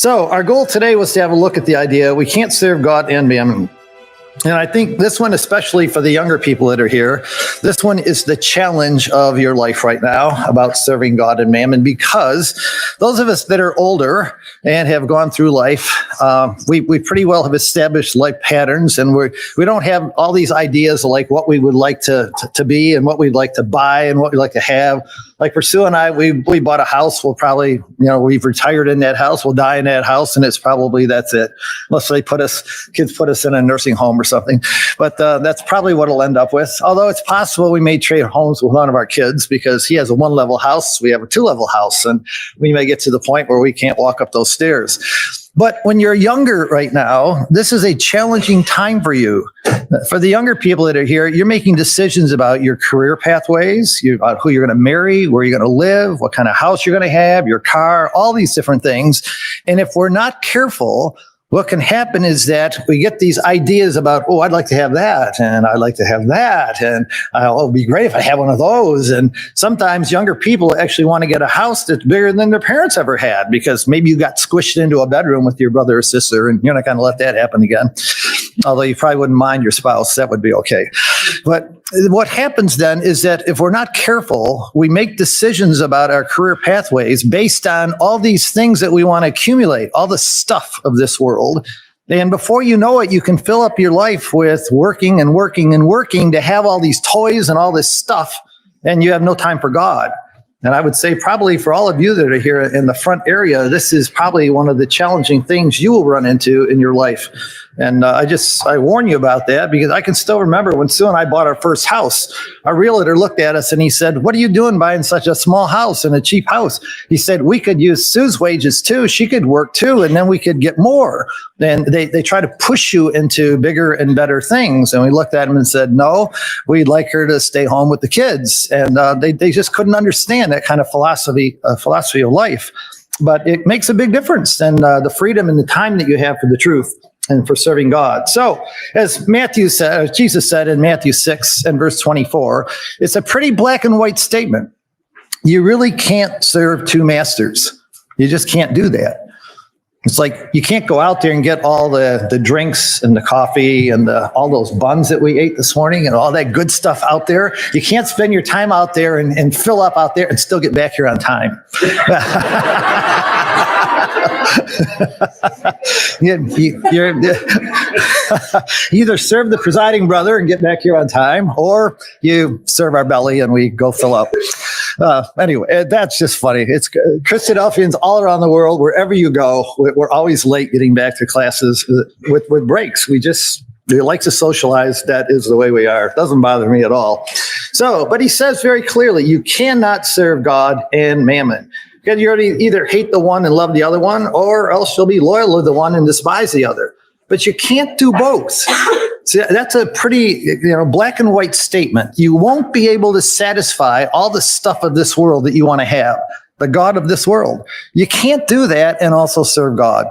So our goal today was to have a look at the idea we can't serve God and mammon. And I think this one, especially for the younger people that are here, this one is the challenge of your life right now about serving God and mammon, because those of us that are older and have gone through life, we pretty well have established life patterns, and we don't have all these ideas of like what we would like to be and what we'd like to buy and what we'd like to have. Like for Sue and I, we bought a house. We'll probably, we've retired in that house. We'll die in that house, and that's it. Unless kids put us in a nursing home or something. But that's probably what it'll end up with. Although it's possible we may trade homes with one of our kids, because he has a 1-level house. We have a 2-level house, and we may get to the point where we can't walk up those stairs. But when you're younger right now, this is a challenging time for you. For the younger people that are here, you're making decisions about your career pathways, about who you're going to marry, where you're going to live, what kind of house you're going to have, your car, all these different things. And if we're not careful, what can happen is that we get these ideas about, I'd like to have that, and I'd like to have that, and it'd be great if I had one of those. And sometimes younger people actually want to get a house that's bigger than their parents ever had, because maybe you got squished into a bedroom with your brother or sister, and you're not going to let that happen again. Although you probably wouldn't mind your spouse, that would be okay. But what happens then is that if we're not careful, we make decisions about our career pathways based on all these things that we want to accumulate, all the stuff of this world. And before you know it, you can fill up your life with working and working and working to have all these toys and all this stuff, and you have no time for God. And I would say probably for all of you that are here in the front area, this is probably one of the challenging things you will run into in your life. And I warn you about that, because I can still remember when Sue and I bought our first house, our realtor looked at us and he said, "What are you doing buying such a small house and a cheap house?" He said, "We could use Sue's wages too. She could work too, and then we could get more." And they try to push you into bigger and better things. And we looked at him and said, "No, we'd like her to stay home with the kids." And they just couldn't understand that kind of philosophy of life. But it makes a big difference in the freedom and the time that you have for the truth and for serving God. So, as Jesus said in Matthew 6 and verse 24, it's a pretty black and white statement. You really can't serve two masters. You just can't do that. It's like you can't go out there and get all the drinks and the coffee and all those buns that we ate this morning and all that good stuff out there. You can't spend your time out there and fill up out there and still get back here on time. You either serve the presiding brother and get back here on time, or you serve our belly and we go fill up. Anyway, that's just funny. It's Christadelphians all around the world, wherever you go, we're always late getting back to classes with breaks. We like to socialize. That is the way we are. It doesn't bother me at all. So, but he says very clearly, you cannot serve God and mammon. Because you already either hate the one and love the other one, or else you'll be loyal to the one and despise the other. But you can't do both. See, that's a pretty black and white statement. You won't be able to satisfy all the stuff of this world that you want to have, the God of this world. You can't do that and also serve God.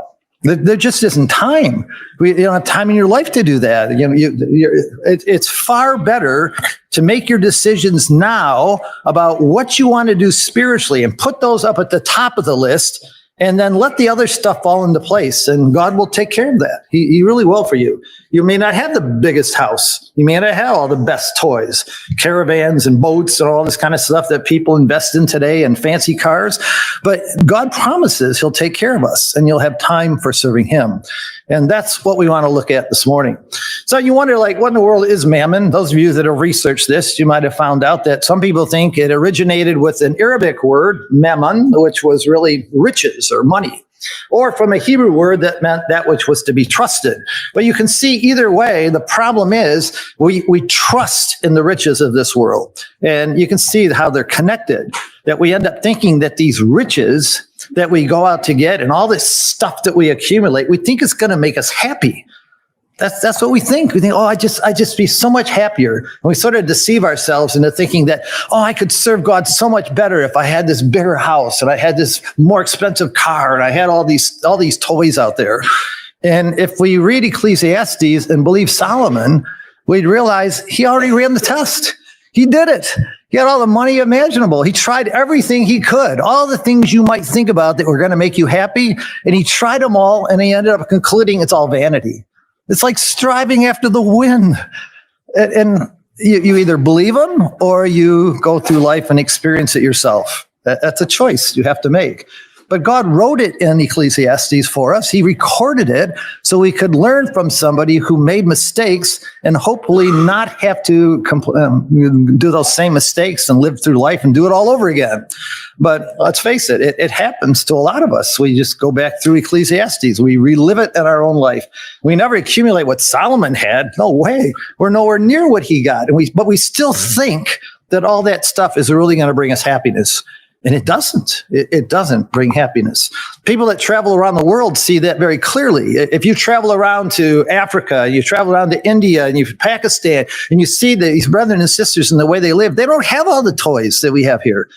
There just isn't time. You don't have time in your life to do that. It's far better to make your decisions now about what you want to do spiritually and put those up at the top of the list, and then let the other stuff fall into place, and God will take care of that. He really will for you. You may not have the biggest house. You may not have all the best toys, caravans and boats and all this kind of stuff that people invest in today, and fancy cars. But God promises he'll take care of us, and you'll have time for serving him. And that's what we want to look at this morning. So you wonder, what in the world is mammon? Those of you that have researched this, you might have found out that some people think it originated with an Arabic word, mammon, which was really riches or money, or from a Hebrew word that meant that which was to be trusted. But you can see either way, the problem is we trust in the riches of this world. And you can see how they're connected, that we end up thinking that these riches that we go out to get and all this stuff that we accumulate, we think it's going to make us happy. That's what we think. We think, I just be so much happier. And we sort of deceive ourselves into thinking that, I could serve God so much better if I had this bigger house and I had this more expensive car and I had all these toys out there. And if we read Ecclesiastes and believe Solomon, we'd realize he already ran the test. He did it. He had all the money imaginable. He tried everything he could, all the things you might think about that were going to make you happy. And he tried them all, and he ended up concluding it's all vanity. It's like striving after the wind. And you either believe him or you go through life and experience it yourself. That's a choice you have to make. But God wrote it in Ecclesiastes for us. He recorded it so we could learn from somebody who made mistakes and hopefully not have to do those same mistakes and live through life and do it all over again. But let's face it, it happens to a lot of us. We just go back through Ecclesiastes. We relive it in our own life. We never accumulate what Solomon had. No way. We're nowhere near what he got. But we still think that all that stuff is really going to bring us happiness. And it doesn't. It doesn't bring happiness. People that travel around the world see that very clearly. If you travel around to Africa, you travel around to India and Pakistan, and you see these brethren and sisters and the way they live, they don't have all the toys that we have here.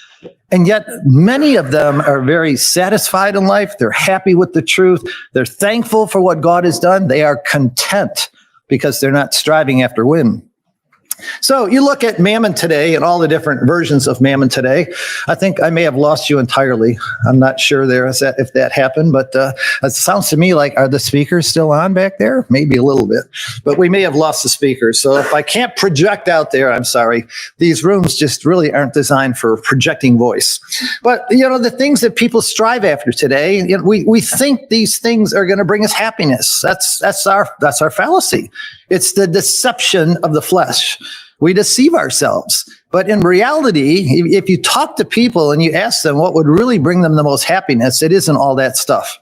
And yet many of them are very satisfied in life. They're happy with the truth. They're thankful for what God has done. They are content because they're not striving after wind. So you look at mammon today and all the different versions of mammon today. I think I may have lost you entirely. I'm not sure if that happened, but it sounds to me like, are the speakers still on back there? Maybe a little bit, but we may have lost the speakers. So if I can't project out there, I'm sorry. These rooms just really aren't designed for projecting voice. But, the things that people strive after today, we think these things are going to bring us happiness. That's our fallacy. It's the deception of the flesh. We deceive ourselves. But in reality, if you talk to people and you ask them what would really bring them the most happiness, it isn't all that stuff.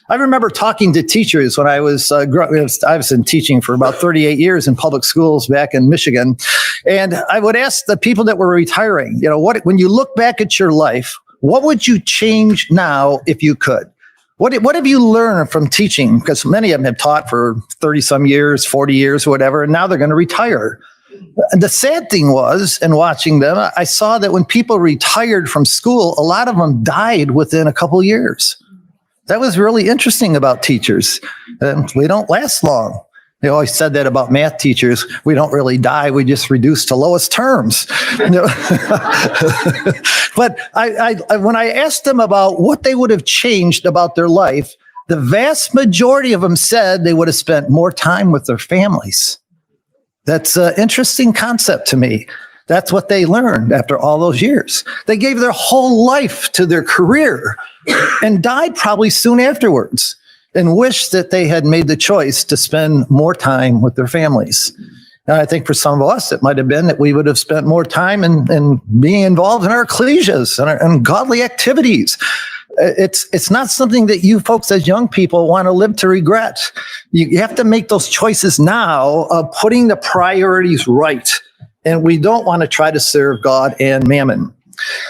I remember talking to teachers when I was in teaching for about 38 years in public schools back in Michigan. And I would ask the people that were retiring, when you look back at your life, what would you change now if you could? What have you learned from teaching? Because many of them have taught for 30 some years, 40 years, whatever, and now they're going to retire. And the sad thing was, in watching them, I saw that when people retired from school, a lot of them died within a couple years. That was really interesting about teachers. We don't last long. They always said that about math teachers. We don't really die. We just reduce to lowest terms. But when I asked them about what they would have changed about their life, the vast majority of them said they would have spent more time with their families. That's an interesting concept to me. That's what they learned after all those years. They gave their whole life to their career and died probably soon afterwards, and wish that they had made the choice to spend more time with their families. And I think for some of us, it might have been that we would have spent more time in being involved in our ecclesias and godly activities. It's not something that you folks as young people want to live to regret. You have to make those choices now of putting the priorities right. And we don't want to try to serve God and mammon.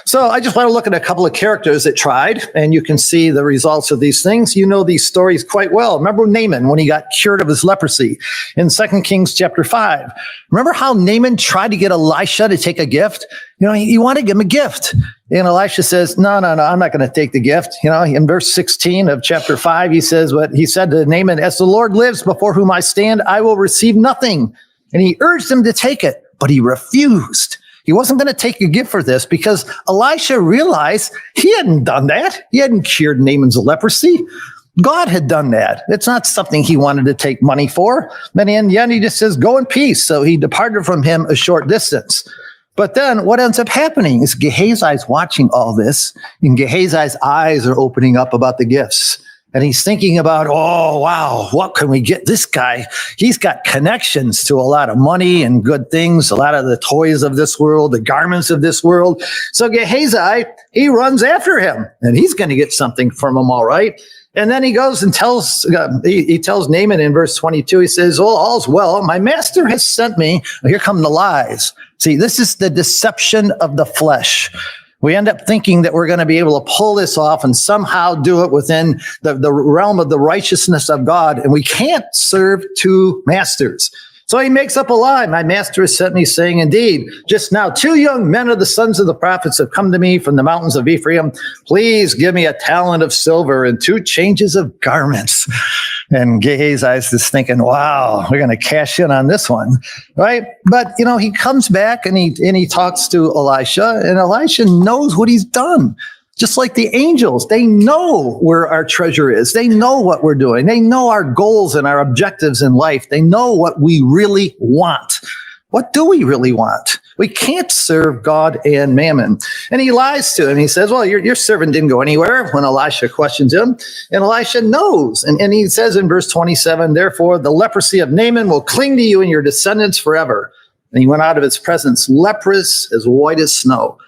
So I just want to look at a couple of characters that tried, and you can see the results of these things. You know these stories quite well. Remember Naaman when he got cured of his leprosy in 2 Kings chapter 5. Remember how Naaman tried to get Elisha to take a gift? He wanted to give him a gift. And Elisha says, no, I'm not going to take the gift. In verse 16 of chapter 5, he says what he said to Naaman, as the Lord lives before whom I stand, I will receive nothing. And he urged him to take it, but he refused. He wasn't going to take a gift for this because Elisha realized he hadn't done that. He hadn't cured Naaman's leprosy. God had done that. It's not something he wanted to take money for. But in the end, he just says, go in peace. So he departed from him a short distance. But then what ends up happening is Gehazi is watching all this, and Gehazi's eyes are opening up about the gifts. And he's thinking about, oh, wow, what can we get this guy? He's got connections to a lot of money and good things, a lot of the toys of this world, the garments of this world. So Gehazi, he runs after him, and he's going to get something from him, all right. And then he goes and tells Naaman in verse 22, he says, oh, all's well. My master has sent me. Here come the lies. See, this is the deception of the flesh. We end up thinking that we're going to be able to pull this off and somehow do it within the realm of the righteousness of God. And we can't serve two masters. So he makes up a lie. My master has sent me, saying, indeed, just now 2 young men of the sons of the prophets have come to me from the mountains of Ephraim. Please give me a talent of silver and 2 changes of garments. And Gehazi's is thinking, wow, we're going to cash in on this one, right? But, he comes back and he talks to Elisha, and Elisha knows what he's done. Just like the angels, they know where our treasure is. They know what we're doing. They know our goals and our objectives in life. They know what we really want. What do we really want? We can't serve God and Mammon. And he lies to him. He says, well, your servant didn't go anywhere, when Elisha questions him. And Elisha knows. And he says in verse 27, therefore, the leprosy of Naaman will cling to you and your descendants forever. And he went out of his presence, leprous, as white as snow.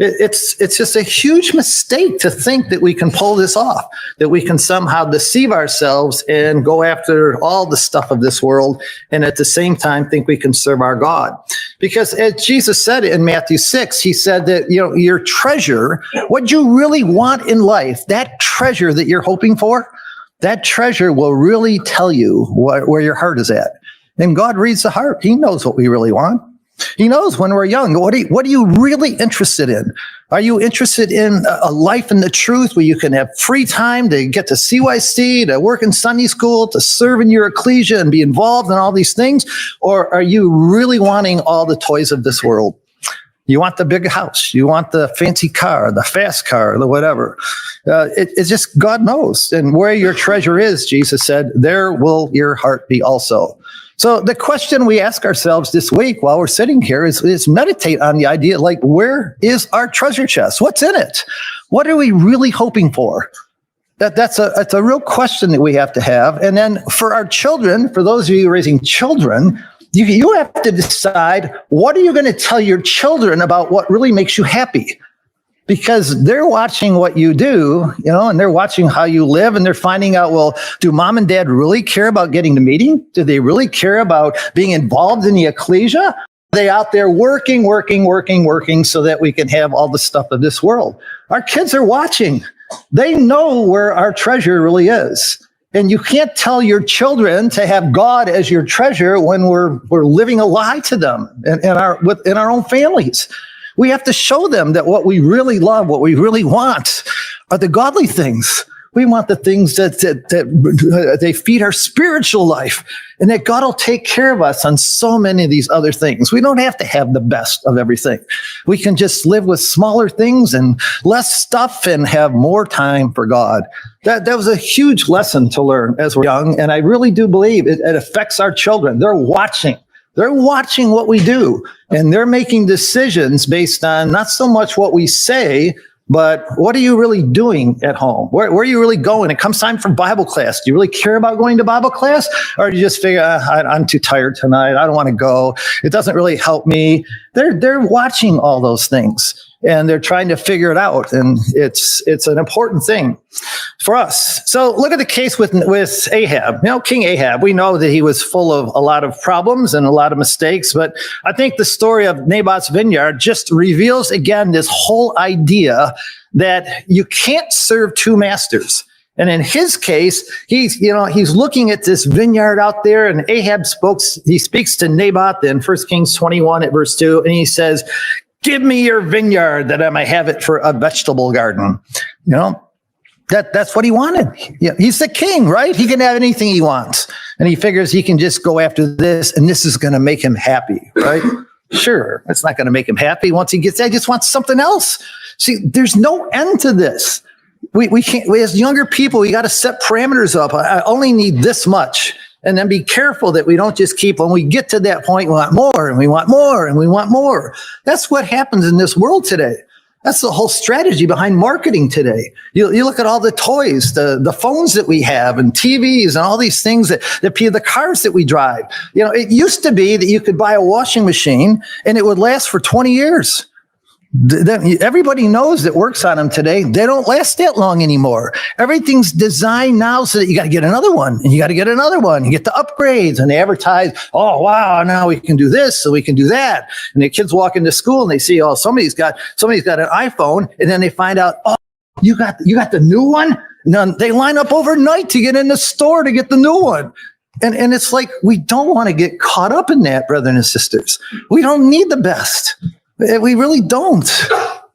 It's just a huge mistake to think that we can pull this off, that we can somehow deceive ourselves and go after all the stuff of this world, and at the same time think we can serve our God. Because as Jesus said in Matthew 6, he said that, your treasure, what you really want in life, that treasure that you're hoping for, that treasure will really tell you where your heart is at. And God reads the heart. He knows what we really want. He knows when we're young, what are you really interested in? Are you interested in a life in the truth where you can have free time to get to CYC, to work in Sunday school, to serve in your ecclesia and be involved in all these things? Or are you really wanting all the toys of this world? You want the big house. You want the fancy car, the fast car, the whatever. It's just God knows. And where your treasure is, Jesus said, there will your heart be also. So the question we ask ourselves this week while we're sitting here is meditate on the idea, like, where is our treasure chest? What's in it? What are we really hoping for? That's a real question that we have to have. And then for our children, for those of you raising children, you have to decide, what are you going to tell your children about what really makes you happy? Because they're watching what you do, and they're watching how you live, and they're finding out, well, do mom and dad really care about getting to meeting? Do they really care about being involved in the ecclesia? Are they out there working so that we can have all the stuff of this world? Our kids are watching. They know where our treasure really is. And you can't tell your children to have God as your treasure when we're living a lie to them in our own families. We have to show them that what we really love, what we really want, are the godly things. We want the things that they feed our spiritual life, and that God will take care of us on so many of these other things. We don't have to have the best of everything. We can just live with smaller things and less stuff and have more time for God. That was a huge lesson to learn as we're young, and I really do believe it affects our children. They're watching. They're watching what we do, and they're making decisions based on not so much what we say, but what are you really doing at home? Where are you really going? It comes time for Bible class. Do you really care about going to Bible class? Or do you just figure, I'm too tired tonight, I don't want to go, it doesn't really help me? They're watching all those things, and they're trying to figure it out. And it's an important thing for us. So look at the case with Ahab. King Ahab, we know that he was full of a lot of problems and a lot of mistakes, but I think the story of Naboth's vineyard just reveals again this whole idea that you can't serve 2 masters. And in his case, he's looking at this vineyard out there, and Ahab speaks to Naboth in 1 Kings 21 at verse 2, and he says, give me your vineyard that I might have it for a vegetable garden. That's what he wanted. He's the king, right? He can have anything he wants. And he figures he can just go after this, and this is going to make him happy, right? Sure, it's not going to make him happy once he gets there. He just wants something else. See, there's no end to this. We can't, as younger people, we got to set parameters up. I only need this much. And then be careful that we don't just keep, when we get to that point, we want more and we want more and we want more. That's what happens in this world today. That's the whole strategy behind marketing today. You look at all the toys, the phones that we have, and TVs, and all these things the cars that we drive. It used to be that you could buy a washing machine and it would last for 20 years. Everybody knows that works on them today. They don't last that long anymore. Everything's designed now so that you got to get another one, and you got to get another one. You get the upgrades, and they advertise, oh, wow, now we can do this, so we can do that. And the kids walk into school and they see, oh, somebody's got an iPhone, and then they find out, oh, you got the new one? And then they line up overnight to get in the store to get the new one. And it's like, we don't want to get caught up in that, brothers and sisters. We don't need the best. We really don't.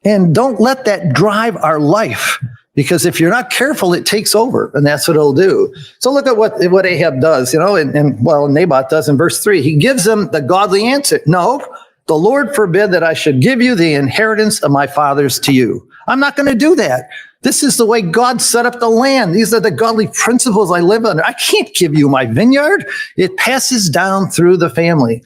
And don't let that drive our life, because if you're not careful, it takes over, and that's what it'll do. So look at what Ahab does, and Naboth does in verse 3. He gives them the godly answer. No, the Lord forbid that I should give you the inheritance of my fathers to you. I'm not going to do that. This is the way God set up the land. These are the godly principles I live under. I can't give you my vineyard. It passes down through the family.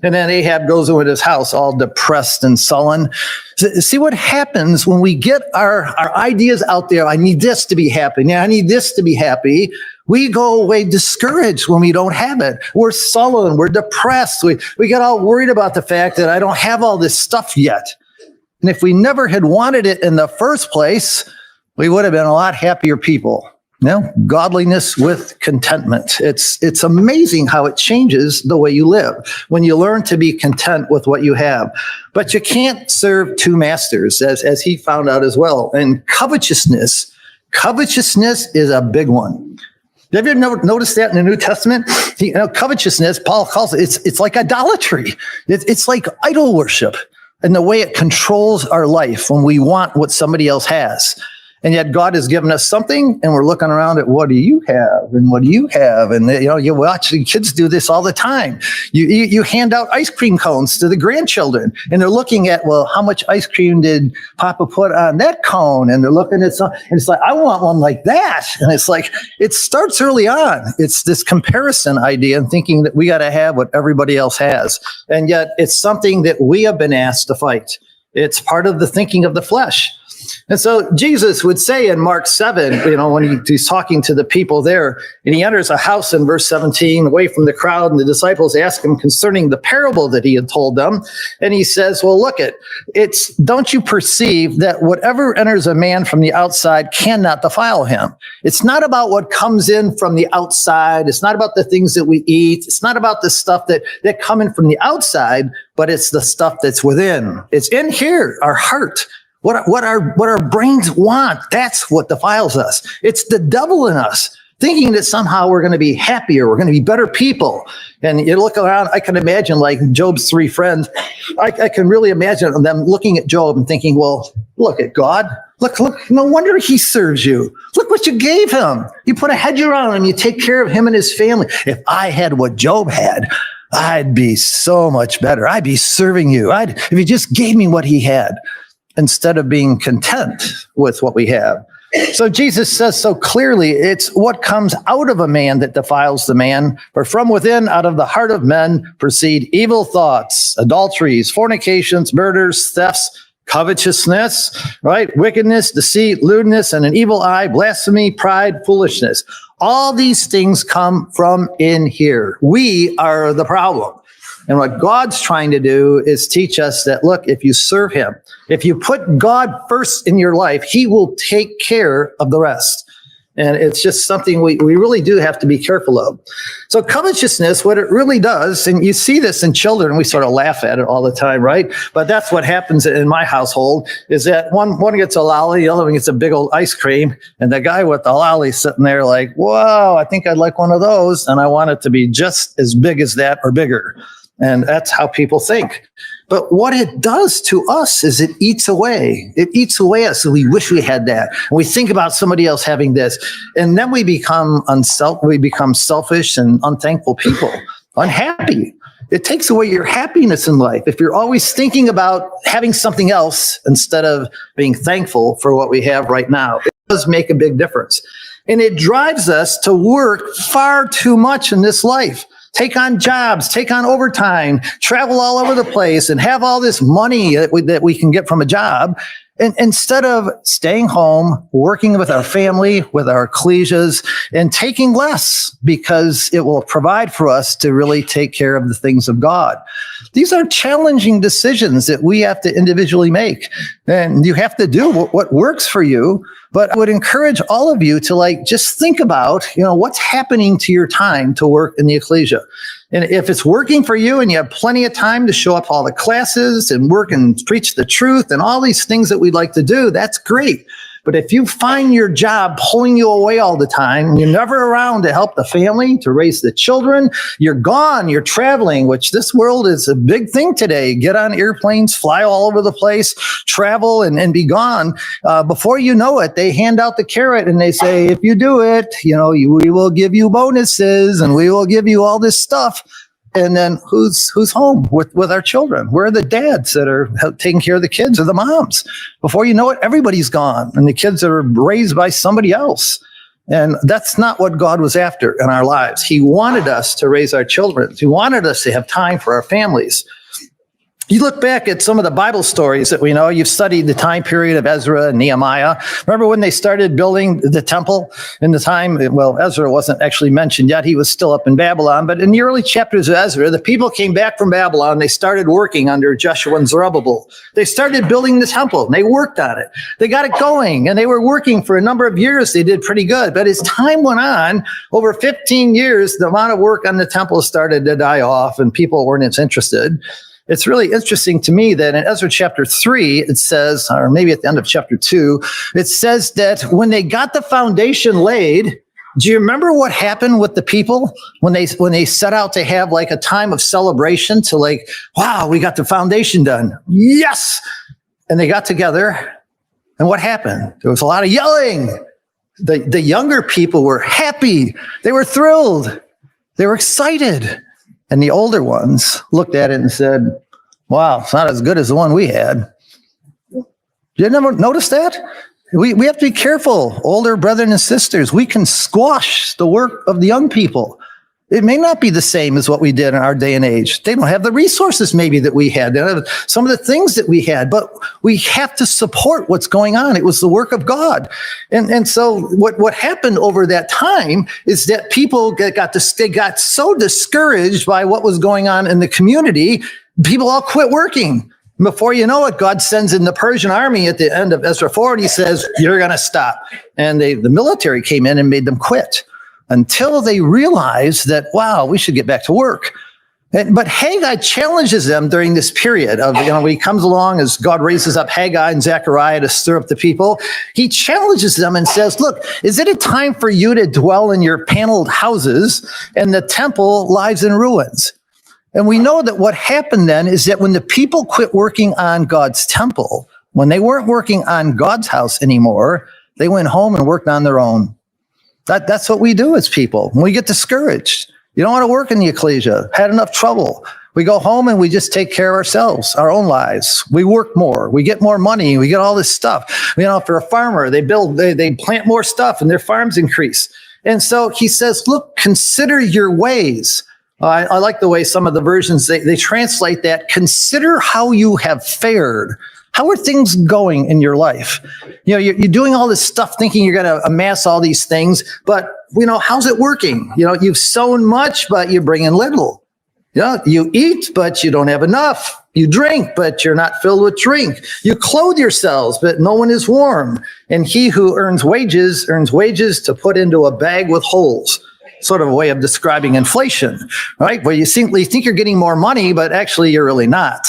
And then Ahab goes into his house all depressed and sullen. See what happens when we get our ideas out there. I need this to be happy. Now I need this to be happy. We go away discouraged when we don't have it. We're sullen. We're depressed. We get all worried about the fact that I don't have all this stuff yet. And if we never had wanted it in the first place, we would have been a lot happier people. Godliness with contentment. It's amazing how it changes the way you live when you learn to be content with what you have. But you can't serve two masters, as he found out as well. And covetousness is a big one. Have you ever noticed that in the New Testament? Covetousness, Paul calls it, it's like idolatry. It's like idol worship, and the way it controls our life when we want what somebody else has. And yet God has given us something, and we're looking around at, what do you have? And what do you have? And you watch the kids do this all the time. You hand out ice cream cones to the grandchildren, and they're looking at, well, how much ice cream did Papa put on that cone? And they're looking at some, and it's like, I want one like that. And it's like, it starts early on. It's this comparison idea and thinking that we got to have what everybody else has. And yet it's something that we have been asked to fight. It's part of the thinking of the flesh. And so Jesus would say in Mark 7, when he's talking to the people there, and he enters a house in verse 17 away from the crowd, and the disciples ask him concerning the parable that he had told them. And he says, well, look, don't you perceive that whatever enters a man from the outside cannot defile him? It's not about what comes in from the outside. It's not about the things that we eat. It's not about the stuff that come in from the outside, but it's the stuff that's within. It's in here, our heart. What our brains want, that's what defiles us. It's the devil in us, thinking that somehow we're going to be happier, we're going to be better people. And you look around, I can imagine like Job's three friends. I can really imagine them looking at Job and thinking, well, look at God. Look, no wonder he serves you. Look what you gave him. You put a hedge around him. You take care of him and his family. If I had what Job had, I'd be so much better. I'd be serving you. If you just gave me what he had, instead of being content with what we have. So Jesus says so clearly, it's what comes out of a man that defiles the man. For from within, out of the heart of men, proceed evil thoughts, adulteries, fornications, murders, thefts, covetousness, right? Wickedness, deceit, lewdness, and an evil eye, blasphemy, pride, foolishness. All these things come from in here. We are the problem. And what God's trying to do is teach us that, look, if you serve him, if you put God first in your life, he will take care of the rest. And it's just something we really do have to be careful of. So covetousness, what it really does, and you see this in children, we sort of laugh at it all the time, right? But that's what happens in my household, is that one gets a lolly, the other one gets a big old ice cream, and the guy with the lolly sitting there like, whoa, I think I'd like one of those, and I want it to be just as big as that or bigger. And that's how people think. But what it does to us is it eats away. It eats away us. So we wish we had that. And we think about somebody else having this. And then we become selfish and unthankful people, unhappy. It takes away your happiness in life. If you're always thinking about having something else instead of being thankful for what we have right now, it does make a big difference. And it drives us to work far too much in this life. Take on jobs, take on overtime, travel all over the place, and have all this money that we can get from a job. And instead of staying home, working with our family, with our ecclesias, and taking less, because it will provide for us to really take care of the things of God. These are challenging decisions that we have to individually make. And you have to do what works for you. But I would encourage all of you to just think about, what's happening to your time to work in the ecclesia. And if it's working for you and you have plenty of time to show up all the classes and work and preach the truth and all these things that we'd like to do, that's great. But if you find your job pulling you away all the time, you're never around to help the family, to raise the children, you're gone, you're traveling, which this world is a big thing today. Get on airplanes, fly all over the place, travel and be gone. Before you know it, they hand out the carrot and they say, if you do it, we will give you bonuses and we will give you all this stuff. And then who's home with our children? Where are the dads that are taking care of the kids, or the moms? Before you know it, everybody's gone and the kids are raised by somebody else. And that's not what God was after in our lives. He wanted us to raise our children. He wanted us to have time for our families. You look back at some of the Bible stories that we know. You've studied the time period of Ezra and Nehemiah. Remember when they started building the temple in the time? Well, Ezra wasn't actually mentioned yet. He was still up in Babylon. But in the early chapters of Ezra, the people came back from Babylon. They started working under Joshua and Zerubbabel. They started building the temple. And they worked on it. They got it going. And they were working for a number of years. They did pretty good. But as time went on, over 15 years, the amount of work on the temple started to die off and people weren't as interested. It's really interesting to me that in Ezra chapter 3, it says, or maybe at the end of chapter 2, it says that when they got the foundation laid, do you remember what happened with the people when they set out to have like a time of celebration to like, wow, we got the foundation done. Yes. And they got together. And what happened? There was a lot of yelling. The younger people were happy. They were thrilled. They were excited. And the older ones looked at it and said, wow, it's not as good as the one we had. You never notice that? We have to be careful, older brethren and sisters. We can squash the work of the young people. It may not be the same as what we did in our day and age. They don't have the resources maybe that we had. They don't have some of the things that we had, but we have to support what's going on. It was the work of God. And so what happened over that time is that people got so discouraged by what was going on in the community, people all quit working. Before you know it, God sends in the Persian army at the end of Ezra 4, and he says, you're going to stop. And the military came in and made them quit, until they realized that, wow, we should get back to work. But Haggai challenges them during this period of, when he comes along, as God raises up Haggai and Zechariah to stir up the people, he challenges them and says, look, is it a time for you to dwell in your paneled houses and the temple lies in ruins? And we know that what happened then is that when the people quit working on God's temple, when they weren't working on God's house anymore, they went home and worked on their own. That's what we do as people. When we get discouraged, you don't want to work in the ecclesia, had enough trouble. We go home and we just take care of ourselves, our own lives. We work more, we get more money, we get all this stuff. For a farmer, they plant more stuff and their farms increase. And so he says, look, consider your ways. I like the way some of the versions, they translate that. Consider how you have fared. How are things going in your life? You're doing all this stuff thinking you're going to amass all these things, but how's it working? You've sown much, but you bring in little. You eat, but you don't have enough. You drink, but you're not filled with drink. You clothe yourselves, but no one is warm. And he who earns wages to put into a bag with holes. Sort of a way of describing inflation, right? Where you think you're getting more money, but actually you're really not.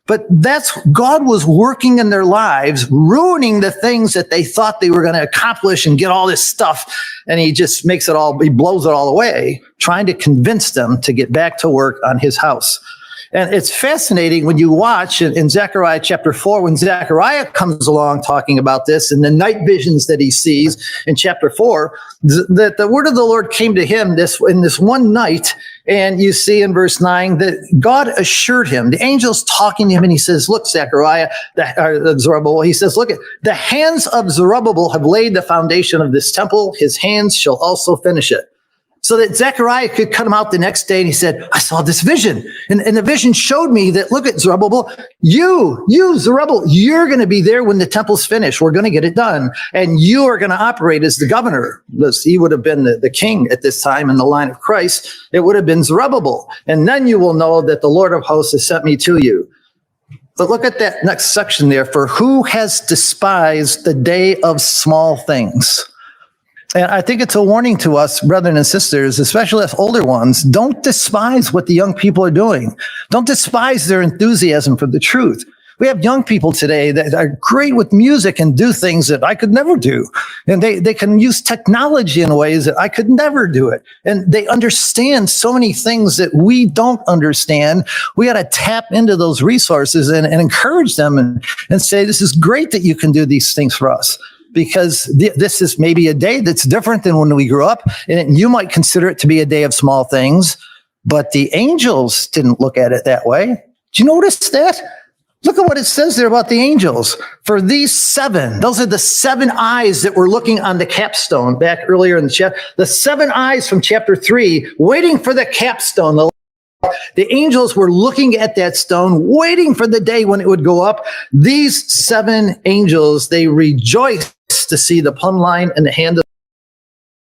But that's God was working in their lives, ruining the things that they thought they were going to accomplish and get all this stuff. And he just he blows it all away, trying to convince them to get back to work on his house. And it's fascinating when you watch in Zechariah chapter 4, when Zechariah comes along talking about this and the night visions that he sees in chapter 4, that the word of the Lord came to him in this one night. And you see in verse 9 that God assured him, the angel's talking to him, and he says, look, Zechariah, Zerubbabel, he says, look, the hands of Zerubbabel have laid the foundation of this temple. His hands shall also finish it. So that Zechariah could come out the next day and he said, I saw this vision. And the vision showed me that, look at Zerubbabel, you, Zerubbabel, you're going to be there when the temple's finished. We're going to get it done. And you are going to operate as the governor. He would have been the king at this time in the line of Christ. It would have been Zerubbabel. And then you will know that the Lord of hosts has sent me to you. But look at that next section there. For who has despised the day of small things? And I think it's a warning to us, brethren and sisters, especially us older ones. Don't despise what the young people are doing. Don't despise their enthusiasm for the truth. We have young people today that are great with music and do things that I could never do. And they can use technology in ways that I could never do it. And they understand so many things that we don't understand. We got to tap into those resources and encourage them and say, this is great that you can do these things for us. Because this is maybe a day that's different than when we grew up. And you might consider it to be a day of small things. But the angels didn't look at it that way. Did you notice that? Look at what it says there about the angels. For these seven, those are the seven eyes that were looking on the capstone back earlier in the chapter. The seven eyes from chapter 3, waiting for the capstone. The angels were looking at that stone, waiting for the day when it would go up. These seven angels, they rejoiced to see the plumb line in the hand of the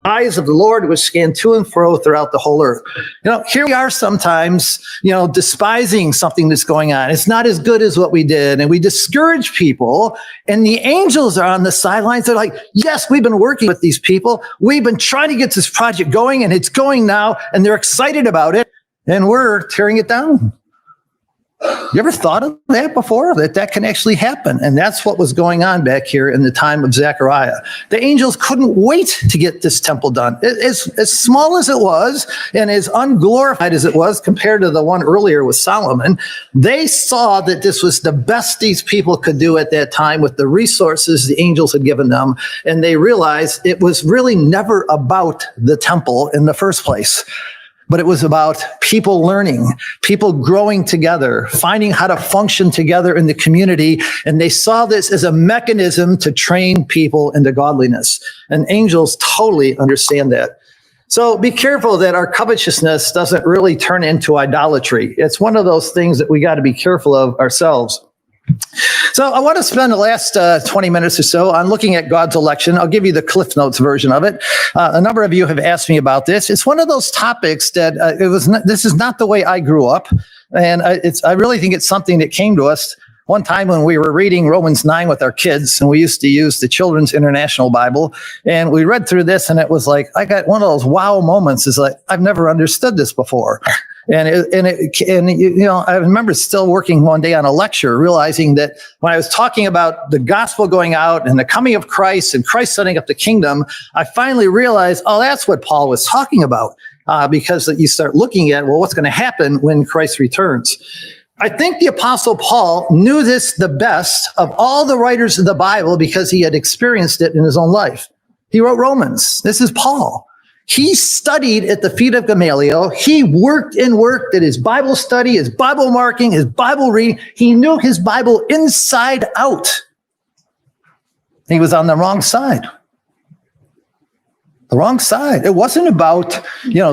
eyes of the Lord, which scan to and fro throughout the whole earth. Here we are sometimes, despising something that's going on. It's not as good as what we did. And we discourage people. And the angels are on the sidelines. They're like, yes, we've been working with these people. We've been trying to get this project going, and it's going now. And they're excited about it. And we're tearing it down. You ever thought of that before? That can actually happen. And that's what was going on back here in the time of Zechariah. The angels couldn't wait to get this temple done. As small as it was and as unglorified as it was compared to the one earlier with Solomon, they saw that this was the best these people could do at that time with the resources the angels had given them. And they realized it was really never about the temple in the first place. But it was about people learning, people growing together, finding how to function together in the community. And they saw this as a mechanism to train people into godliness. And angels totally understand that. So be careful that our covetousness doesn't really turn into idolatry. It's one of those things that we got to be careful of ourselves. So I want to spend the last 20 minutes or so on looking at God's election. I'll give you the Cliff Notes version of it. A number of you have asked me about this. It's one of those topics that this is not the way I grew up. And I really think it's something that came to us one time when we were reading Romans 9 with our kids, and we used to use the Children's International Bible. And we read through this, and it was like, I got one of those wow moments. It's like, I've never understood this before. And I remember still working one day on a lecture, realizing that when I was talking about the gospel going out and the coming of Christ and Christ setting up the kingdom, I finally realized, oh, that's what Paul was talking about, because you start looking at, well, what's going to happen when Christ returns? I think the Apostle Paul knew this the best of all the writers of the Bible because he had experienced it in his own life. He wrote Romans. This is Paul. He studied at the feet of Gamaliel. He worked at his Bible study, his Bible marking, his Bible reading. He knew his Bible inside out. He was on the wrong side. The wrong side. It wasn't about,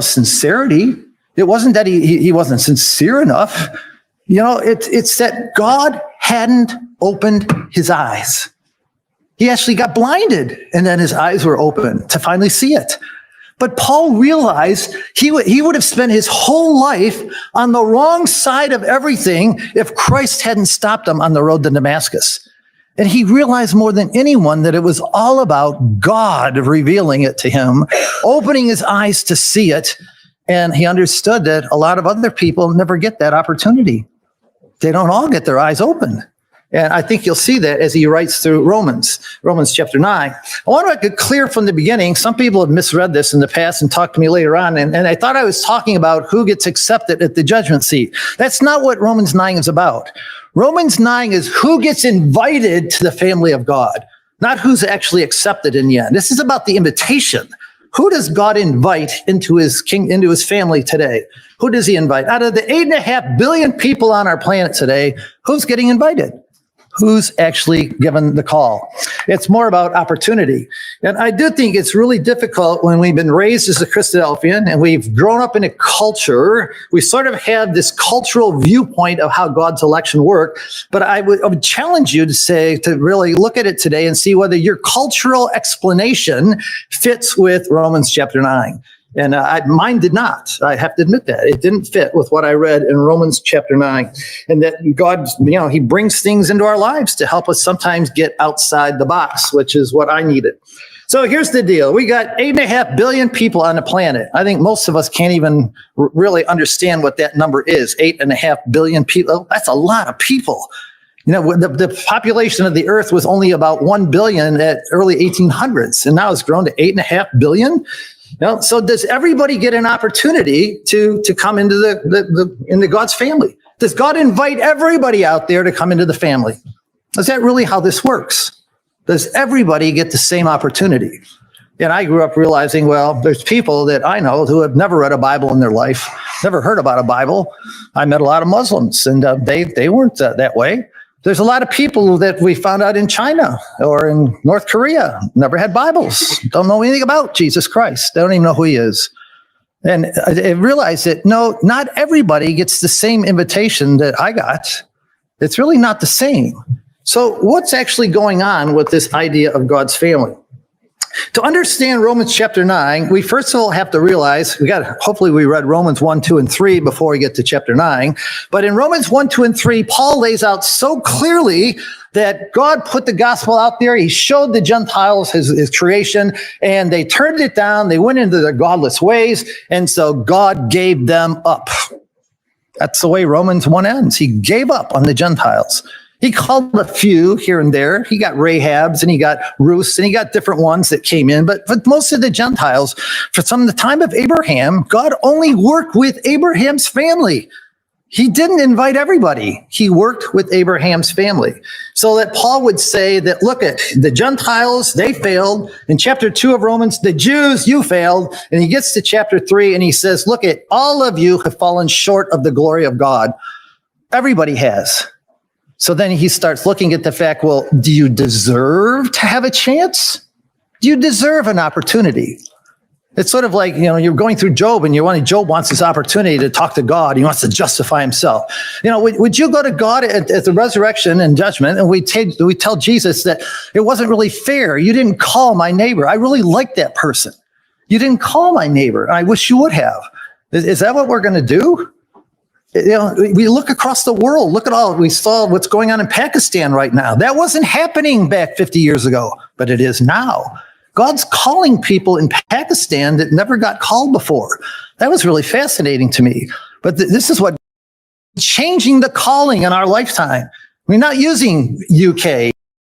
sincerity. It wasn't that he wasn't sincere enough. It's that God hadn't opened his eyes. He actually got blinded, and then his eyes were open to finally see it. But Paul realized he would have spent his whole life on the wrong side of everything if Christ hadn't stopped him on the road to Damascus. And he realized more than anyone that it was all about God revealing it to him, opening his eyes to see it. And he understood that a lot of other people never get that opportunity. They don't all get their eyes open. And I think you'll see that as he writes through Romans chapter 9. I want to make it clear from the beginning. Some people have misread this in the past and talked to me later on. And I thought I was talking about who gets accepted at the judgment seat. That's not what Romans 9 is about. Romans 9 is who gets invited to the family of God, not who's actually accepted in the end. This is about the invitation. Who does God invite into his family today? Who does he invite? Out of the 8.5 billion people on our planet today, who's getting invited? Who's actually given the call? It's more about opportunity. And I do think it's really difficult when we've been raised as a Christadelphian and we've grown up in a culture. We sort of have this cultural viewpoint of how God's election works. But I would challenge you to really look at it today and see whether your cultural explanation fits with Romans chapter 9. And mine did not. I have to admit that. It didn't fit with what I read in Romans chapter 9. And that God, he brings things into our lives to help us sometimes get outside the box, which is what I needed. So here's the deal. We got 8.5 billion people on the planet. I think most of us can't even really understand what that number is. 8.5 billion people. That's a lot of people. You know, the population of the earth was only about 1 billion at early 1800s, and now it's grown to 8.5 billion. You know, so does everybody get an opportunity to come into into God's family? Does God invite everybody out there to come into the family? Is that really how this works? Does everybody get the same opportunity? And I grew up realizing, well, there's people that I know who have never read a Bible in their life, never heard about a Bible. I met a lot of Muslims, and they weren't that way. There's a lot of people that we found out in China or in North Korea, never had Bibles, don't know anything about Jesus Christ. They don't even know who he is. And I realized that, no, not everybody gets the same invitation that I got. It's really not the same. So what's actually going on with this idea of God's family? To understand Romans chapter 9, we first of all have to realize, hopefully we read Romans 1, 2, and 3 before we get to chapter 9. But in Romans 1, 2, and 3, Paul lays out so clearly that God put the gospel out there. He showed the Gentiles his creation, and they turned it down. They went into their godless ways, and so God gave them up. That's the way Romans 1 ends. He gave up on the Gentiles. He called a few here and there. He got Rahabs and he got Ruths and he got different ones that came in. But for most of the Gentiles, from the time of Abraham, God only worked with Abraham's family. He didn't invite everybody. He worked with Abraham's family. So that Paul would say that, look at the Gentiles, they failed. In chapter 2 of Romans, the Jews, you failed. And he gets to chapter 3 and he says, look at all of you have fallen short of the glory of God. Everybody has. So then he starts looking at the fact, well, do you deserve to have a chance? Do you deserve an opportunity? It's sort of like, you're going through Job and Job wants this opportunity to talk to God. He wants to justify himself. Would you go to God at the resurrection and judgment and we tell Jesus that it wasn't really fair? You didn't call my neighbor. I really like that person. You didn't call my neighbor. I wish you would have. Is that what we're going to do? We look across the world. We saw what's going on in Pakistan right now. That wasn't happening back 50 years ago, but it is now. God's calling people in Pakistan that never got called before. That was really fascinating to me. But this is what changing the calling in our lifetime. We're not using UK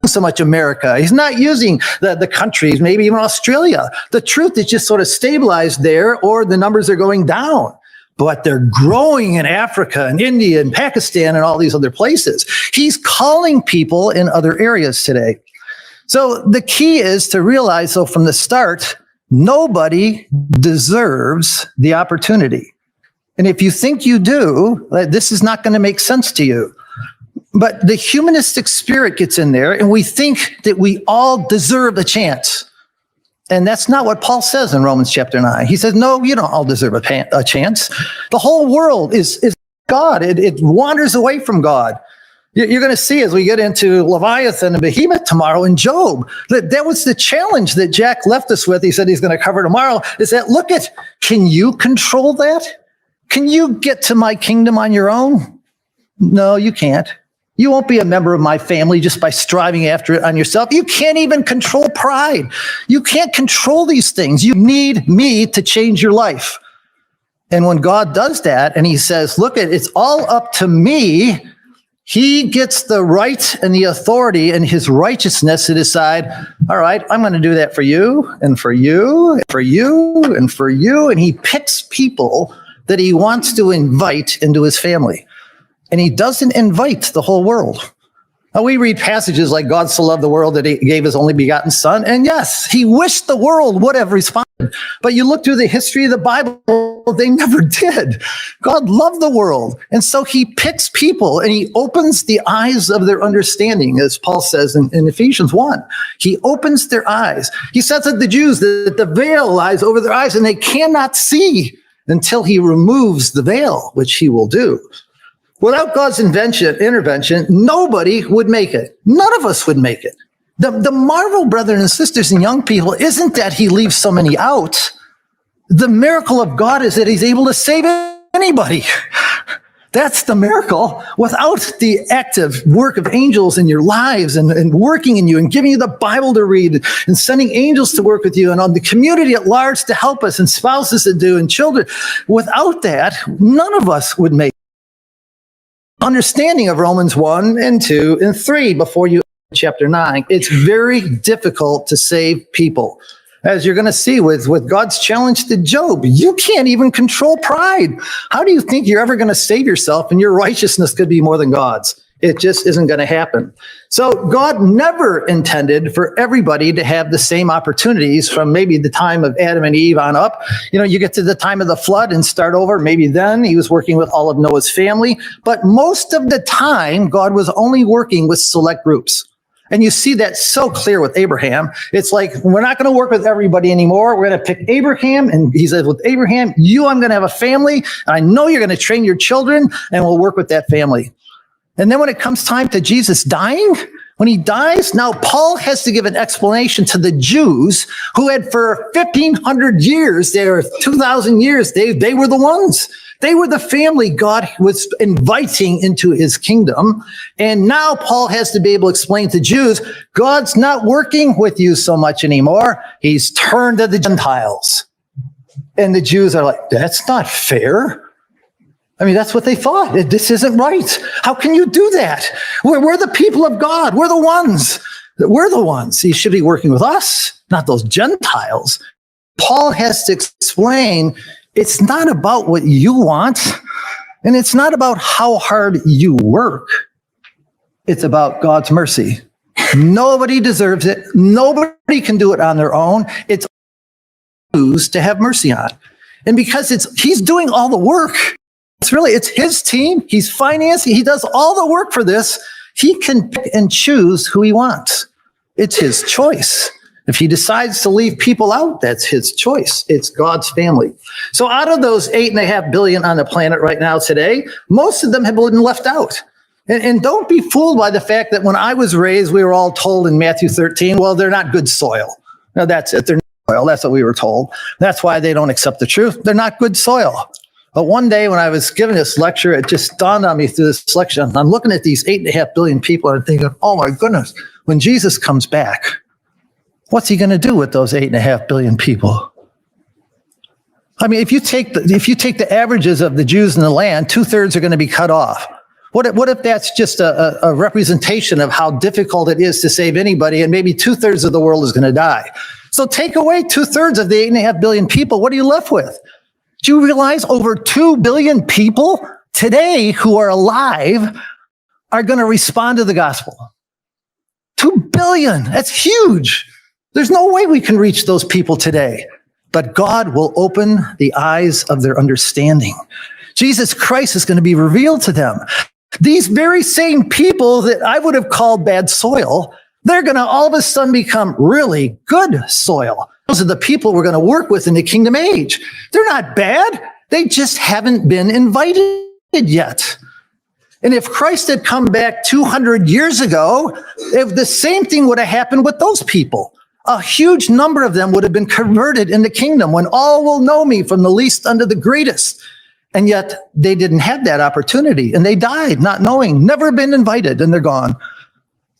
so much America. He's not using the countries, maybe even Australia. The truth is just sort of stabilized there, or the numbers are going down. But they're growing in Africa and India and Pakistan and all these other places. He's calling people in other areas today. So the key is to realize, so from the start, nobody deserves the opportunity. And if you think you do, this is not going to make sense to you. But the humanistic spirit gets in there, and we think that we all deserve a chance. And that's not what Paul says in Romans chapter 9. He says, no, you don't all deserve a chance. The whole world is God. It wanders away from God. You're going to see as we get into Leviathan and Behemoth tomorrow in Job, that was the challenge that Jack left us with. He said he's going to cover tomorrow, is that, can you control that? Can you get to my kingdom on your own? No, you can't. You won't be a member of my family just by striving after it on yourself. You can't even control pride. You can't control these things. You need me to change your life. And when God does that and he says, it's all up to me, he gets the right and the authority and his righteousness to decide, all right, I'm going to do that for you and for you and for you and for you. And he picks people that he wants to invite into his family. And he doesn't invite the whole world. Now, we read passages like God so loved the world that he gave his only begotten son. And yes, he wished the world would have responded. But you look through the history of the Bible, they never did. God loved the world. And so he picks people and he opens the eyes of their understanding, as Paul says in Ephesians 1. He opens their eyes. He says to the Jews that the veil lies over their eyes and they cannot see until he removes the veil, which he will do. Without God's intervention, nobody would make it. None of us would make it. The marvel, brothers and sisters and young people, isn't that he leaves so many out. The miracle of God is that he's able to save anybody. That's the miracle. Without the active work of angels in your lives and working in you and giving you the Bible to read and sending angels to work with you and on the community at large to help us and spouses to do and children, without that, none of us would make it. understanding of Romans 1 and 2 and 3 before you chapter 9. It's very difficult to save people. As you're going to see with God's challenge to Job, you can't even control pride. How do you think you're ever going to save yourself and your righteousness could be more than God's? It just isn't going to happen. So God never intended for everybody to have the same opportunities from maybe the time of Adam and Eve on up. You get to the time of the flood and start over. Maybe then he was working with all of Noah's family. But most of the time, God was only working with select groups. And you see that so clear with Abraham. It's like, we're not going to work with everybody anymore. We're going to pick Abraham. And he says, with Abraham, I'm going to have a family. And I know you're going to train your children, and we'll work with that family. And then when it comes time to Jesus dying, when he dies, now Paul has to give an explanation to the Jews who had for 1,500 years, 2,000 years, they were the ones. They were the family God was inviting into his kingdom. And now Paul has to be able to explain to Jews, God's not working with you so much anymore. He's turned to the Gentiles. And the Jews are like, that's not fair. I mean, that's what they thought. This isn't right. How can you do that? We're the people of God. We're the ones. We're the ones. He should be working with us, not those Gentiles. Paul has to explain it's not about what you want, and it's not about how hard you work. It's about God's mercy. Nobody deserves it. Nobody can do it on their own. It's who's to have mercy on. And because he's doing all the work, it's his team. He's financing. He does all the work for this. He can pick and choose who he wants. It's his choice. If he decides to leave people out, that's his choice. It's God's family. So out of those 8.5 billion on the planet right now today, most of them have been left out. And don't be fooled by the fact that when I was raised, we were all told in Matthew 13, well, they're not good soil. No, that's it. They're not soil. That's what we were told. That's why they don't accept the truth. They're not good soil. But one day when I was giving this lecture, it just dawned on me through this lecture. I'm looking at these 8.5 billion people and I'm thinking, oh my goodness, when Jesus comes back, what's he going to do with those 8.5 billion people? I mean, if you take the averages of the Jews in the land, 2/3 are going to be cut off. What if that's just a representation of how difficult it is to save anybody, and maybe 2/3 of the world is going to die? So take away 2/3 of the 8.5 billion people. What are you left with? Do you realize over 2 billion people today who are alive are going to respond to the gospel? 2 billion. That's huge. There's no way we can reach those people today. But God will open the eyes of their understanding. Jesus Christ is going to be revealed to them. These very same people that I would have called bad soil, they're going to all of a sudden become really good soil. Those are the people we're going to work with in the kingdom age. They're not bad. They just haven't been invited yet. And if Christ had come back 200 years ago, if the same thing would have happened with those people. A huge number of them would have been converted in the kingdom when all will know me from the least unto the greatest. And yet they didn't have that opportunity and they died not knowing, never been invited, and they're gone.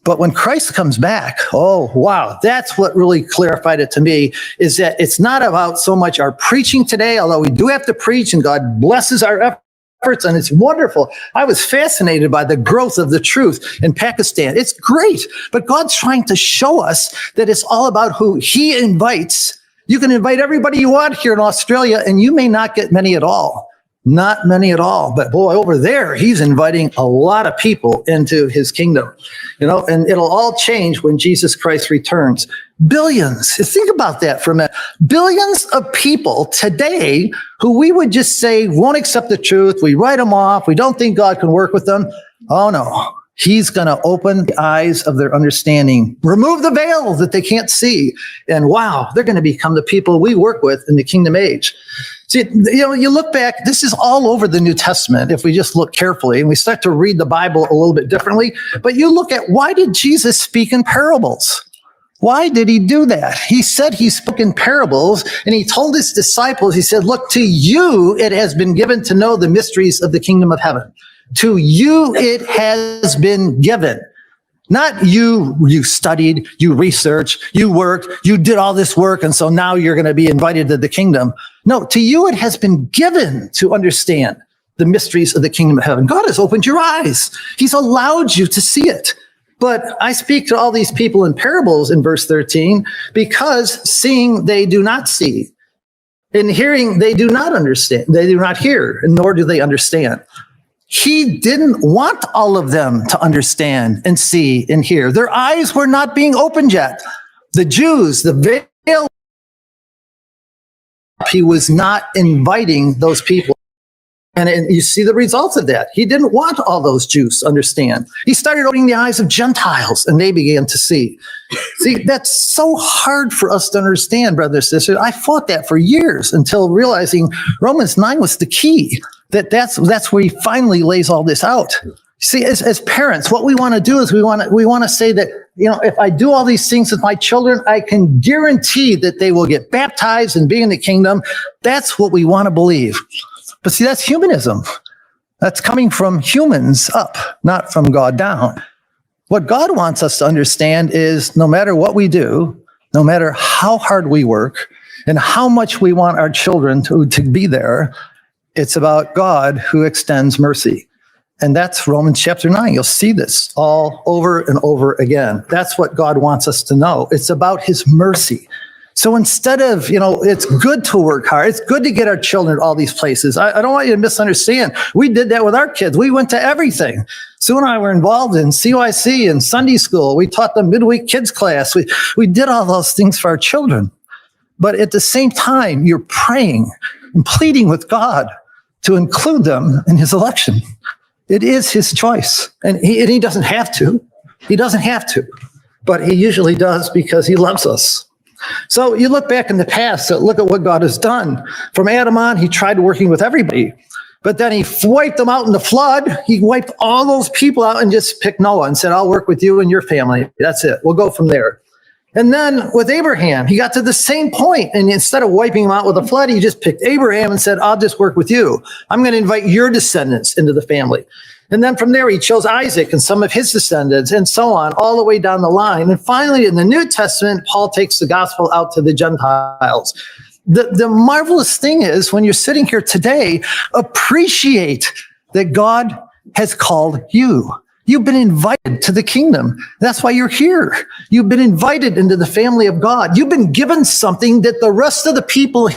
But when Christ comes back, oh, wow, that's what really clarified it to me, is that it's not about so much our preaching today, although we do have to preach and God blesses our efforts and it's wonderful. I was fascinated by the growth of the truth in Pakistan. It's great, but God's trying to show us that it's all about who he invites. You can invite everybody you want here in Australia and you may not get many at all. Not many at all, but boy, over there, he's inviting a lot of people into his kingdom, and it'll all change when Jesus Christ returns. Billions. Think about that for a minute. Billions of people today who we would just say won't accept the truth. We write them off. We don't think God can work with them. Oh no. He's going to open the eyes of their understanding, remove the veil that they can't see. And wow, they're going to become the people we work with in the kingdom age. See, you look back, this is all over the New Testament if we just look carefully and we start to read the Bible a little bit differently. But you look at, why did Jesus speak in parables? Why did he do that? He said he spoke in parables and he told his disciples, he said, look, to you it has been given to know the mysteries of the kingdom of heaven. To you it has been given. Not you studied, you researched, you worked, you did all this work, and so now you're going to be invited to the kingdom. No, to you it has been given to understand the mysteries of the kingdom of heaven. God has opened your eyes. He's allowed you to see it. But I speak to all these people in parables in verse 13, because seeing they do not see, and hearing they do not understand. They do not hear, and nor do they understand. He didn't want all of them to understand and see and hear. Their eyes were not being opened yet. The Jews, the veil, he was not inviting those people. And you see the results of that. He didn't want all those Jews to understand. He started opening the eyes of Gentiles, and they began to see. See, that's so hard for us to understand, brothers and sisters. I fought that for years until realizing Romans 9 was the key. That's where he finally lays all this out. See, as parents, what we want to do is we want to say that, if I do all these things with my children, I can guarantee that they will get baptized and be in the kingdom. That's what we want to believe. But see, that's humanism. That's coming from humans up, not from God down. What God wants us to understand is no matter what we do, no matter how hard we work, and how much we want our children to be there, it's about God who extends mercy. And that's Romans chapter 9. You'll see this all over and over again. That's what God wants us to know. It's about his mercy. So instead of, it's good to work hard. It's good to get our children to all these places. I don't want you to misunderstand. We did that with our kids. We went to everything. Sue and I were involved in CYC and Sunday school. We taught them midweek kids class. We did all those things for our children. But at the same time, you're praying and pleading with God to include them in his election. It is his choice. And he doesn't have to. He doesn't have to. But he usually does because he loves us. So you look back in the past, look at what God has done. From Adam on, he tried working with everybody. But then he wiped them out in the flood. He wiped all those people out and just picked Noah and said, I'll work with you and your family. That's it. We'll go from there. And then with Abraham, he got to the same point. And instead of wiping him out with a flood, he just picked Abraham and said, I'll just work with you. I'm going to invite your descendants into the family. And then from there, he chose Isaac and some of his descendants and so on, all the way down the line. And finally, in the New Testament, Paul takes the gospel out to the Gentiles. The marvelous thing is, when you're sitting here today, appreciate that God has called you. You've been invited to the kingdom. That's why you're here. You've been invited into the family of God. You've been given something that the rest of the people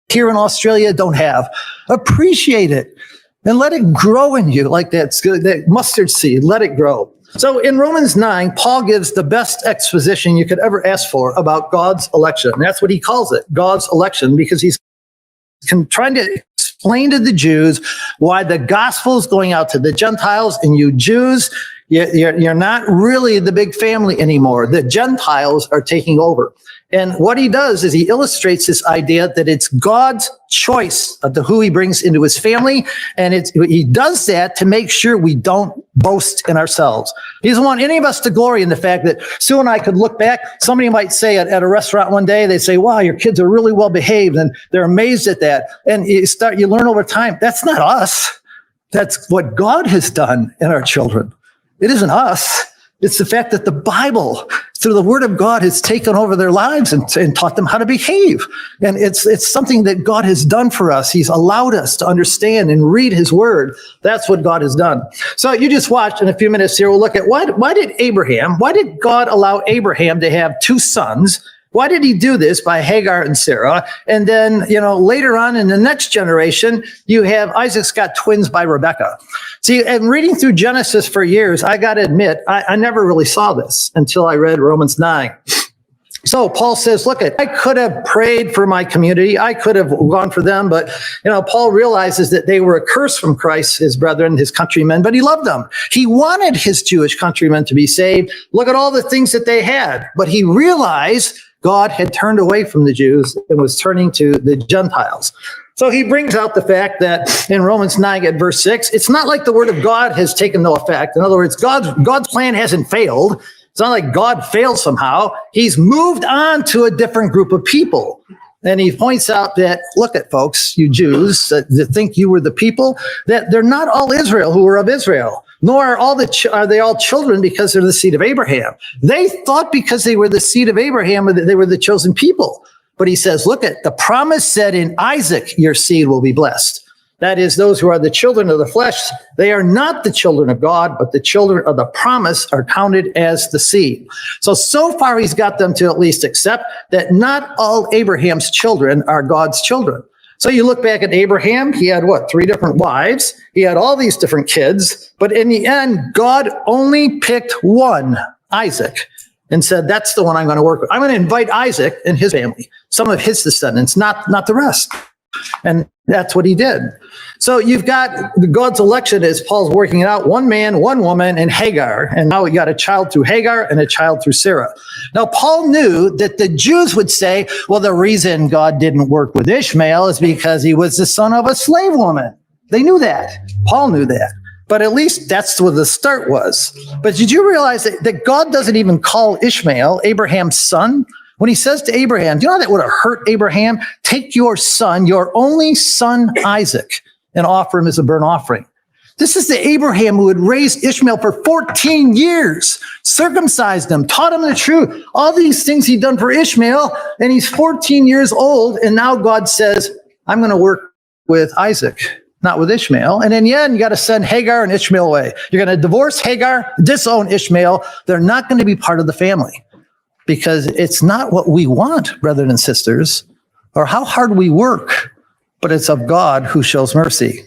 here in Australia don't have. Appreciate it. And let it grow in you like that mustard seed. Let it grow. So in Romans 9, Paul gives the best exposition you could ever ask for about God's election. And that's what he calls it, God's election, because he's trying to explain to the Jews why the gospel is going out to the Gentiles, and you Jews, you're not really the big family anymore. The Gentiles are taking over. And what he does is he illustrates this idea that it's God's choice of who he brings into his family. And he does that to make sure we don't boast in ourselves. He doesn't want any of us to glory in the fact that Sue and I could look back. Somebody might say at a restaurant one day, they say, wow, your kids are really well behaved. And they're amazed at that. And you learn over time, that's not us. That's what God has done in our children. It isn't us. It's the fact that the Bible, through the word of God, has taken over their lives and taught them how to behave. And it's something that God has done for us. He's allowed us to understand and read his word. That's what God has done. So you just watched in a few minutes here. We'll look at why did God allow Abraham to have two sons? Why did he do this by Hagar and Sarah? And then, later on in the next generation, you have Isaac's got twins by Rebekah. See, and reading through Genesis for years, I got to admit, I never really saw this until I read Romans 9. So Paul says, look, I could have prayed for my community. I could have gone for them. But, Paul realizes that they were a curse from Christ, his brethren, his countrymen, but he loved them. He wanted his Jewish countrymen to be saved. Look at all the things that they had. But he realized God had turned away from the Jews and was turning to the Gentiles. So he brings out the fact that in Romans 9 at verse 6, it's not like the word of God has taken no effect. In other words, God's plan hasn't failed. It's not like God failed somehow. He's moved on to a different group of people. And he points out that, look at folks, you Jews that think you were the people, that they're not all Israel who were of Israel. Nor are they all children because they're the seed of Abraham. They thought because they were the seed of Abraham that they were the chosen people. But he says, look at the promise said in Isaac, your seed will be blessed. that is, those who are the children of the flesh, they are not the children of God, but the children of the promise are counted as the seed. So far he's got them to at least accept that not all Abraham's children are God's children. So you look back at Abraham, he had 3 different wives. He had all these different kids, but in the end, God only picked one, Isaac, and said, that's the one I'm going to work with. I'm going to invite Isaac and his family, some of his descendants, not the rest. And that's what he did. So you've got God's election as Paul's working it out, one man, one woman, and Hagar. And now we got a child through Hagar and a child through Sarah. Now, Paul knew that the Jews would say, well, the reason God didn't work with Ishmael is because he was the son of a slave woman. They knew that. Paul knew that. But at least that's what the start was. But did you realize that God doesn't even call Ishmael Abraham's son? When he says to Abraham, do you know how that would have hurt Abraham? Take your son, your only son, Isaac, and offer him as a burnt offering. This is the Abraham who had raised Ishmael for 14 years, circumcised him, taught him the truth, all these things he'd done for Ishmael, and he's 14 years old, and now God says, I'm going to work with Isaac, not with Ishmael. And in the end, you got to send Hagar and Ishmael away. You're going to divorce Hagar, disown Ishmael. They're not going to be part of the family. Because it's not what we want, brothers and sisters, or how hard we work, but it's of God who shows mercy.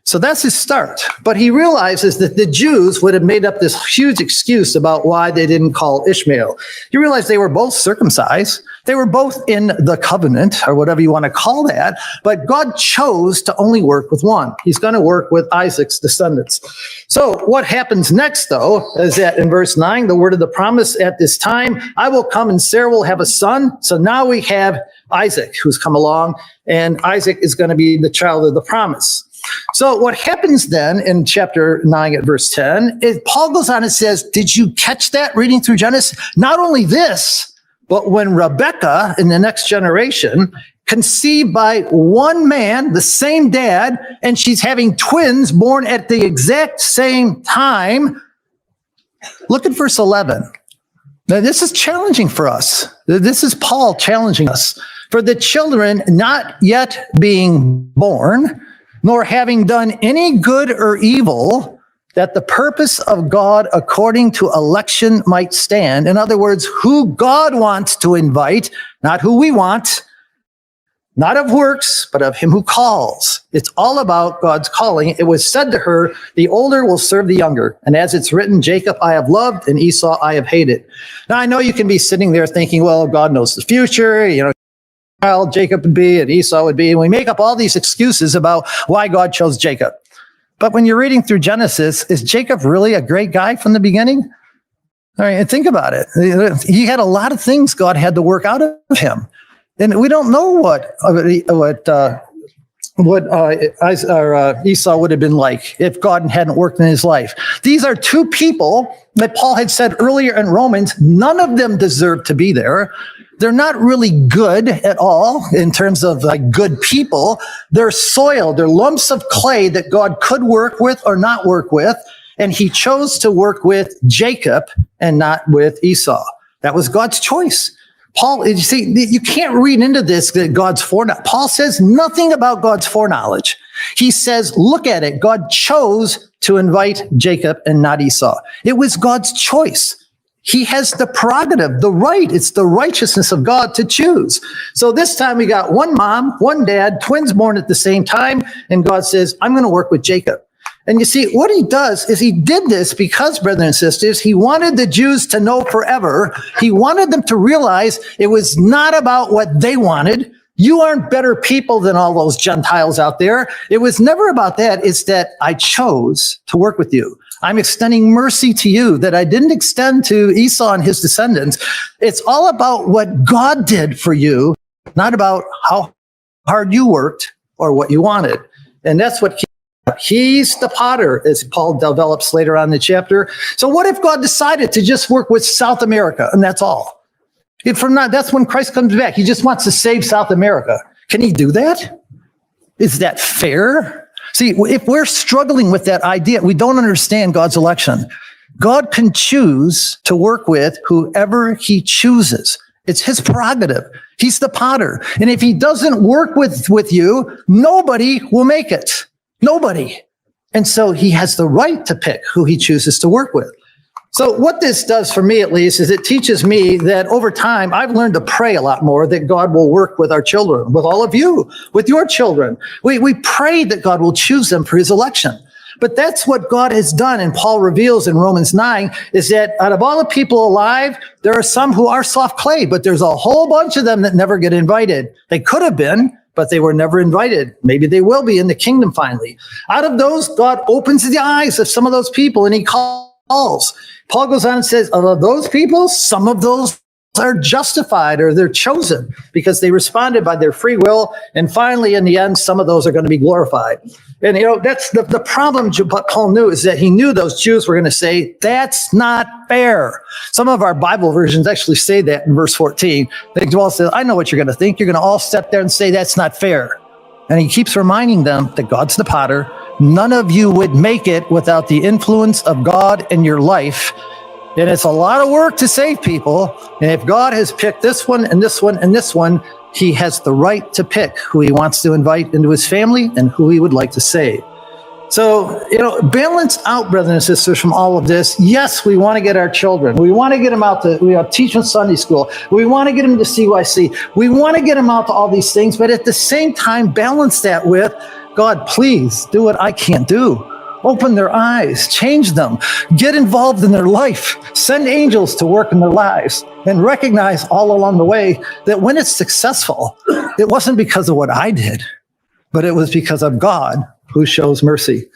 So that's his start. But he realizes that the Jews would have made up this huge excuse about why they didn't call Ishmael. You realize they were both circumcised. They were both in the covenant, or whatever you want to call that. But God chose to only work with one. He's going to work with Isaac's descendants. So what happens next, though, is that in verse 9, the word of the promise at this time, I will come and Sarah will have a son. So now we have Isaac who's come along, and Isaac is going to be the child of the promise. So what happens then in chapter 9 at verse 10 is Paul goes on and says, did you catch that reading through Genesis? Not only this, but when Rebekah in the next generation conceived by one man, the same dad, and she's having twins born at the exact same time. Look at verse 11. Now this is challenging for us. This is Paul challenging us. For the children not yet being born, nor having done any good or evil, that the purpose of God according to election might stand. In other words, who God wants to invite, not who we want, not of works, but of him who calls. It's all about God's calling. It was said to her, the older will serve the younger. And as it's written, Jacob I have loved and Esau I have hated. Now I know you can be sitting there thinking, well, God knows the future, Jacob would be and Esau would be. And we make up all these excuses about why God chose Jacob. But when you're reading through Genesis, is Jacob really a great guy from the beginning? All right, and think about it. He had a lot of things God had to work out of him. And we don't know what Esau would have been like if God hadn't worked in his life. These are two people that Paul had said earlier in Romans, none of them deserve to be there. They're not really good at all in terms of good people. They're soil. They're lumps of clay that God could work with or not work with. And he chose to work with Jacob and not with Esau. That was God's choice. Paul, you see, you can't read into this God's foreknowledge. Paul says nothing about God's foreknowledge. He says, look at it. God chose to invite Jacob and not Esau. It was God's choice. He has the prerogative, the right. It's the righteousness of God to choose. So this time we got one mom, one dad, twins born at the same time. And God says, I'm going to work with Jacob. And you see, what he does is he did this because, brothers and sisters, he wanted the Jews to know forever. He wanted them to realize it was not about what they wanted. You aren't better people than all those Gentiles out there. It was never about that. It's that I chose to work with you. I'm extending mercy to you that I didn't extend to Esau and his descendants. It's all about what God did for you, not about how hard you worked or what you wanted. And that's what he's the potter, as Paul develops later on in the chapter. So what if God decided to just work with South America and that's all? That's when Christ comes back. He just wants to save South America. Can he do that? Is that fair? See, if we're struggling with that idea, we don't understand God's election. God can choose to work with whoever he chooses. It's his prerogative. He's the potter. And if he doesn't work with you, nobody will make it. Nobody. And so he has the right to pick who he chooses to work with. So what this does for me, at least, is it teaches me that over time, I've learned to pray a lot more that God will work with our children, with all of you, with your children. We pray that God will choose them for his election. But that's what God has done. And Paul reveals in Romans 9 is that out of all the people alive, there are some who are soft clay, but there's a whole bunch of them that never get invited. They could have been, but they were never invited. Maybe they will be in the kingdom finally. Out of those, God opens the eyes of some of those people and he calls. Paul goes on and says, of those people, some of those are justified or they're chosen because they responded by their free will. And finally, in the end, some of those are going to be glorified. And, that's the problem Paul knew is that he knew those Jews were going to say, that's not fair. Some of our Bible versions actually say that in verse 14. Paul says, I know what you're going to think. You're going to all step there and say, that's not fair. And he keeps reminding them that God's the potter. None of you would make it without the influence of God in your life. And it's a lot of work to save people. And if God has picked this one and this one and this one, he has the right to pick who he wants to invite into his family and who he would like to save. So, balance out, brothers and sisters, from all of this. Yes, we want to get our children. We want to get them out to teach in Sunday school. We want to get them to CYC. We want to get them out to all these things. But at the same time, balance that with, God, please do what I can't do. Open their eyes, change them, get involved in their life, send angels to work in their lives, and recognize all along the way that when it's successful, it wasn't because of what I did, but it was because of God who shows mercy.